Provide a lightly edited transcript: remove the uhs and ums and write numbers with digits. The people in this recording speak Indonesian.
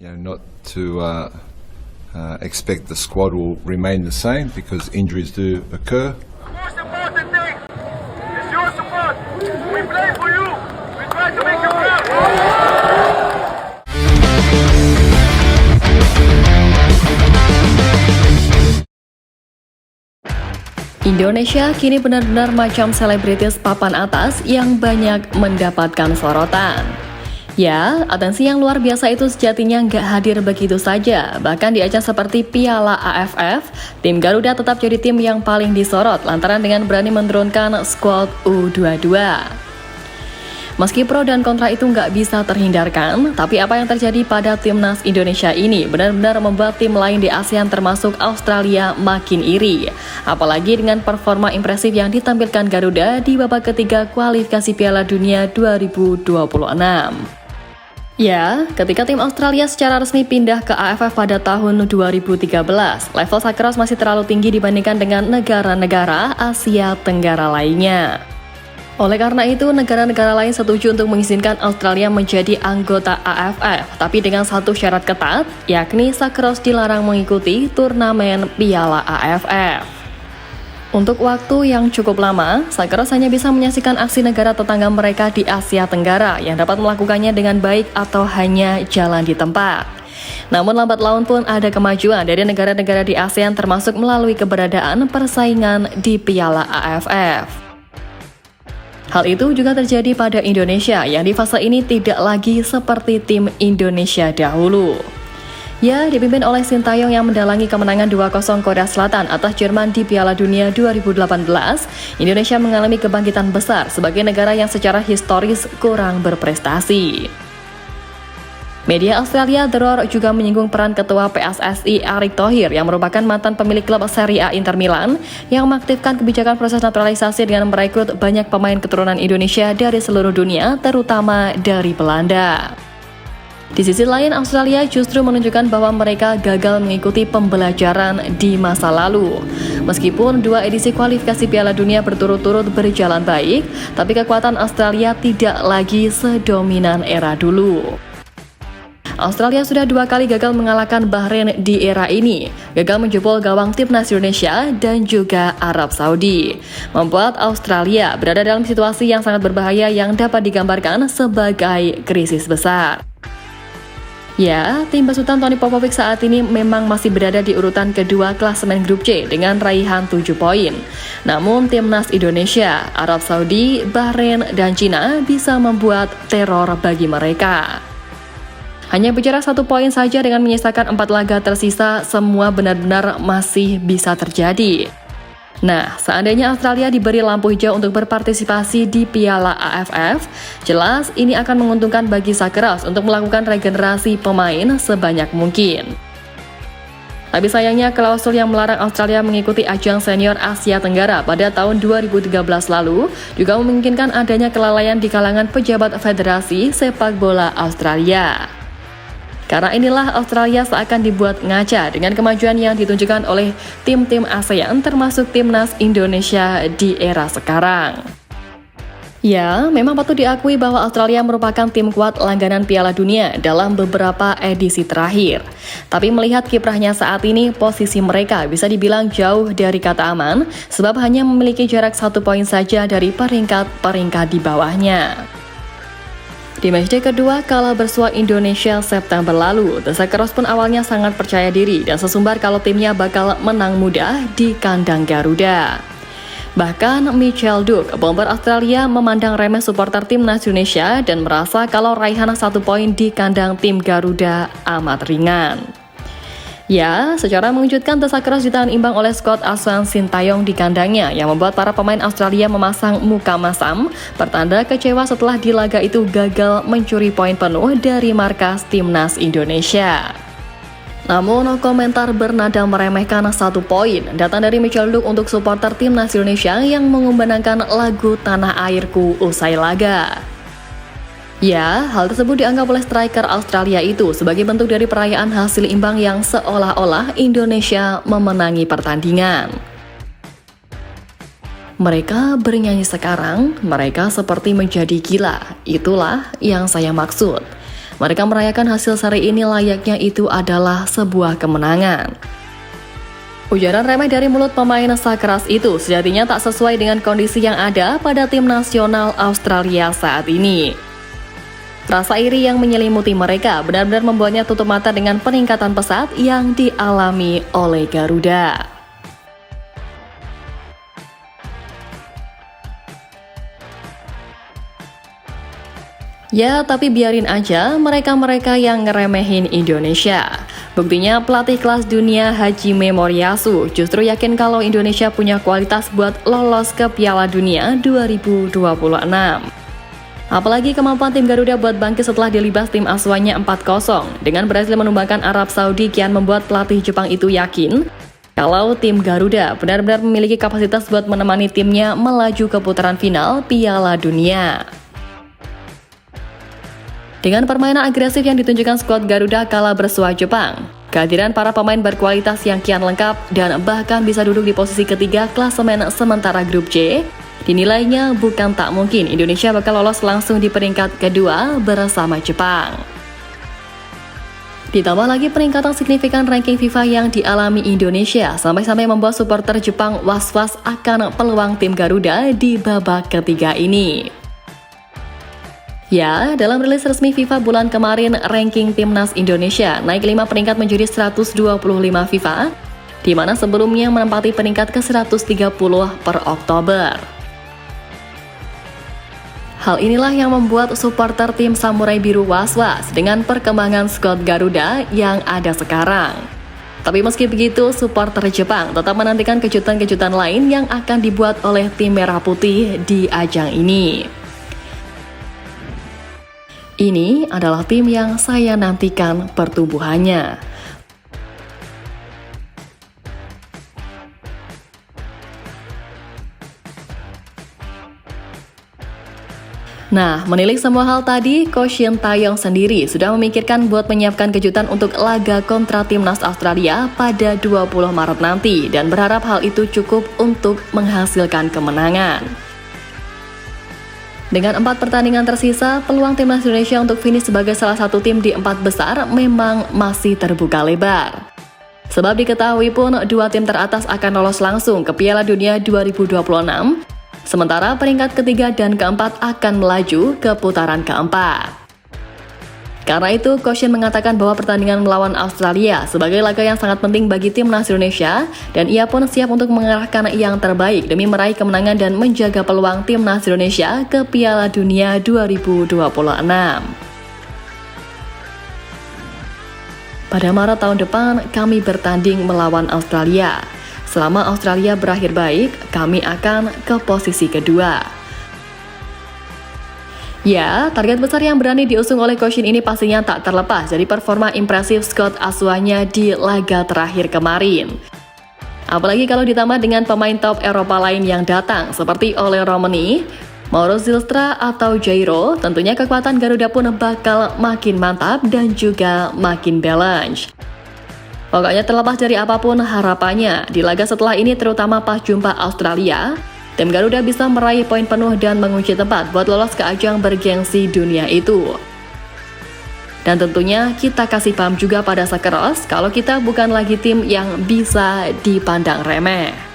Not to expect the squad will remain the same because injuries do occur. The most important thing is your support. We play for you. We try to make you proud. Indonesia kini benar-benar macam selebritis papan atas yang banyak mendapatkan sorotan. Ya, atensi yang luar biasa itu sejatinya nggak hadir begitu saja. Bahkan di ajang seperti Piala AFF, tim Garuda tetap jadi tim yang paling disorot lantaran dengan berani menurunkan skuad U22. Meski pro dan kontra itu nggak bisa terhindarkan, tapi apa yang terjadi pada timnas Indonesia ini benar-benar membuat tim lain di ASEAN termasuk Australia makin iri. Apalagi dengan performa impresif yang ditampilkan Garuda di babak ketiga kualifikasi Piala Dunia 2026. Ya, ketika tim Australia secara resmi pindah ke AFF pada tahun 2013, level Sakros masih terlalu tinggi dibandingkan dengan negara-negara Asia Tenggara lainnya. Oleh karena itu, negara-negara lain setuju untuk mengizinkan Australia menjadi anggota AFF, tapi dengan satu syarat ketat, yakni Sakros dilarang mengikuti turnamen Piala AFF. Untuk waktu yang cukup lama, Sakros hanya bisa menyaksikan aksi negara tetangga mereka di Asia Tenggara yang dapat melakukannya dengan baik atau hanya jalan di tempat. Namun lambat laun pun ada kemajuan dari negara-negara di ASEAN termasuk melalui keberadaan persaingan di Piala AFF. Hal itu juga terjadi pada Indonesia yang di fase ini tidak lagi seperti tim Indonesia dahulu. Ya, dipimpin oleh Sintayong yang mendalangi kemenangan 2-0 Korea Selatan atas Jerman di Piala Dunia 2018, Indonesia mengalami kebangkitan besar sebagai negara yang secara historis kurang berprestasi. Media Australia The Roar juga menyinggung peran Ketua PSSI Erick Thohir yang merupakan mantan pemilik klub Serie A Inter Milan yang mengaktifkan kebijakan proses naturalisasi dengan merekrut banyak pemain keturunan Indonesia dari seluruh dunia, terutama dari Belanda. Di sisi lain, Australia justru menunjukkan bahwa mereka gagal mengikuti pembelajaran di masa lalu. Meskipun dua edisi kualifikasi Piala Dunia berturut-turut berjalan baik, tapi kekuatan Australia tidak lagi sedominan era dulu. Australia sudah 2 kali gagal mengalahkan Bahrain di era ini, gagal menjebol gawang timnas Indonesia dan juga Arab Saudi, membuat Australia berada dalam situasi yang sangat berbahaya yang dapat digambarkan sebagai krisis besar. Ya, tim besutan Tony Popovic saat ini memang masih berada di urutan kedua klasemen grup C dengan raihan 7 poin. Namun timnas Indonesia, Arab Saudi, Bahrain, dan Cina bisa membuat teror bagi mereka. Hanya bicara 1 poin saja dengan menyisakan 4 laga tersisa, semua benar-benar masih bisa terjadi. Nah, seandainya Australia diberi lampu hijau untuk berpartisipasi di Piala AFF, jelas ini akan menguntungkan bagi Sakros untuk melakukan regenerasi pemain sebanyak mungkin. Tapi sayangnya klausul yang melarang Australia mengikuti ajang senior Asia Tenggara pada tahun 2013 lalu juga memungkinkan adanya kelalaian di kalangan pejabat Federasi Sepak Bola Australia. Karena inilah Australia seakan dibuat ngaca dengan kemajuan yang ditunjukkan oleh tim-tim ASEAN termasuk timnas Indonesia di era sekarang. Ya, memang patut diakui bahwa Australia merupakan tim kuat langganan Piala Dunia dalam beberapa edisi terakhir. Tapi melihat kiprahnya saat ini, posisi mereka bisa dibilang jauh dari kata aman sebab hanya memiliki jarak 1 poin saja dari peringkat-peringkat di bawahnya. Di matchday kedua kala bersua Indonesia September lalu, The Sakros pun awalnya sangat percaya diri dan sesumbar kalau timnya bakal menang mudah di kandang Garuda. Bahkan Michael Duke, bomber Australia, memandang remeh supporter timnas Indonesia dan merasa kalau raihan 1 poin di kandang tim Garuda amat ringan. Ya, secara mengejutkan The Sakros ditahan imbang oleh skuad asuhan Sintayong di kandangnya yang membuat para pemain Australia memasang muka masam, pertanda kecewa setelah di laga itu gagal mencuri poin penuh dari markas timnas Indonesia. Namun, komentar bernada meremehkan 1 poin datang dari Michael Duke untuk supporter timnas Indonesia yang mengumandangkan lagu Tanah Airku usai laga. Ya, hal tersebut dianggap oleh striker Australia itu sebagai bentuk dari perayaan hasil imbang yang seolah-olah Indonesia memenangi pertandingan. Mereka bernyanyi sekarang, mereka seperti menjadi gila. Itulah yang saya maksud. mereka merayakan hasil seri ini layaknya itu adalah sebuah kemenangan. Ujaran remeh dari mulut pemain sekeras itu sejatinya tak sesuai dengan kondisi yang ada pada tim nasional Australia saat ini. Rasa iri yang menyelimuti mereka benar-benar membuatnya tutup mata dengan peningkatan pesat yang dialami oleh Garuda. Ya, tapi biarin aja mereka-mereka yang ngeremehin Indonesia. Buktinya pelatih kelas dunia Hajime Moriyasu justru yakin kalau Indonesia punya kualitas buat lolos ke Piala Dunia 2026. Apalagi kemampuan tim Garuda buat bangkit setelah dilibas tim asuhannya 4-0 dengan berhasil menumbangkan Arab Saudi kian membuat pelatih Jepang itu yakin kalau tim Garuda benar-benar memiliki kapasitas buat menemani timnya melaju ke putaran final Piala Dunia. Dengan permainan agresif yang ditunjukkan skuad Garuda kala bersua Jepang, kehadiran para pemain berkualitas yang kian lengkap dan bahkan bisa duduk di posisi ketiga klasemen sementara grup C, dinilainya bukan tak mungkin Indonesia bakal lolos langsung di peringkat kedua bersama Jepang. Ditambah lagi peningkatan signifikan ranking FIFA yang dialami Indonesia sampai-sampai membuat supporter Jepang was-was akan peluang tim Garuda di babak ketiga ini. Ya, dalam rilis resmi FIFA bulan kemarin, ranking timnas Indonesia naik 5 peringkat menjadi 125 FIFA, di mana sebelumnya menempati peringkat ke-130 per Oktober. Hal inilah yang membuat supporter tim Samurai Biru was-was dengan perkembangan skuad Garuda yang ada sekarang. Tapi meski begitu, supporter Jepang tetap menantikan kejutan-kejutan lain yang akan dibuat oleh tim Merah Putih di ajang ini. Ini adalah tim yang saya nantikan pertumbuhannya. Nah, menilik semua hal tadi, Coach Shin Taeyong sendiri sudah memikirkan buat menyiapkan kejutan untuk laga kontra timnas Australia pada 20 Maret nanti dan berharap hal itu cukup untuk menghasilkan kemenangan. Dengan 4 pertandingan tersisa, peluang timnas Indonesia untuk finish sebagai salah satu tim di 4 besar memang masih terbuka lebar. Sebab diketahui pun 2 tim teratas akan lolos langsung ke Piala Dunia 2026, sementara peringkat ketiga dan keempat akan melaju ke putaran keempat. Karena itu, Coach Shin mengatakan bahwa pertandingan melawan Australia sebagai laga yang sangat penting bagi timnas Indonesia dan ia pun siap untuk mengerahkan yang terbaik demi meraih kemenangan dan menjaga peluang timnas Indonesia ke Piala Dunia 2026. Pada Maret tahun depan, kami bertanding melawan Australia. Selama Australia berakhir baik, kami akan ke posisi kedua. Ya, target besar yang berani diusung oleh Coach Shin ini pastinya tak terlepas dari performa impresif skuad asuhannya di laga terakhir kemarin. Apalagi kalau ditambah dengan pemain top Eropa lain yang datang seperti Ole Romani, Mauro Zylstra atau Jairo, tentunya kekuatan Garuda pun bakal makin mantap dan juga makin balance. Pokoknya terlepas dari apapun harapannya, di laga setelah ini terutama pas jumpa Australia, tim Garuda bisa meraih poin penuh dan mengunci tempat buat lolos ke ajang bergengsi dunia itu. Dan tentunya kita kasih paham juga pada Sakeros kalau kita bukan lagi tim yang bisa dipandang remeh.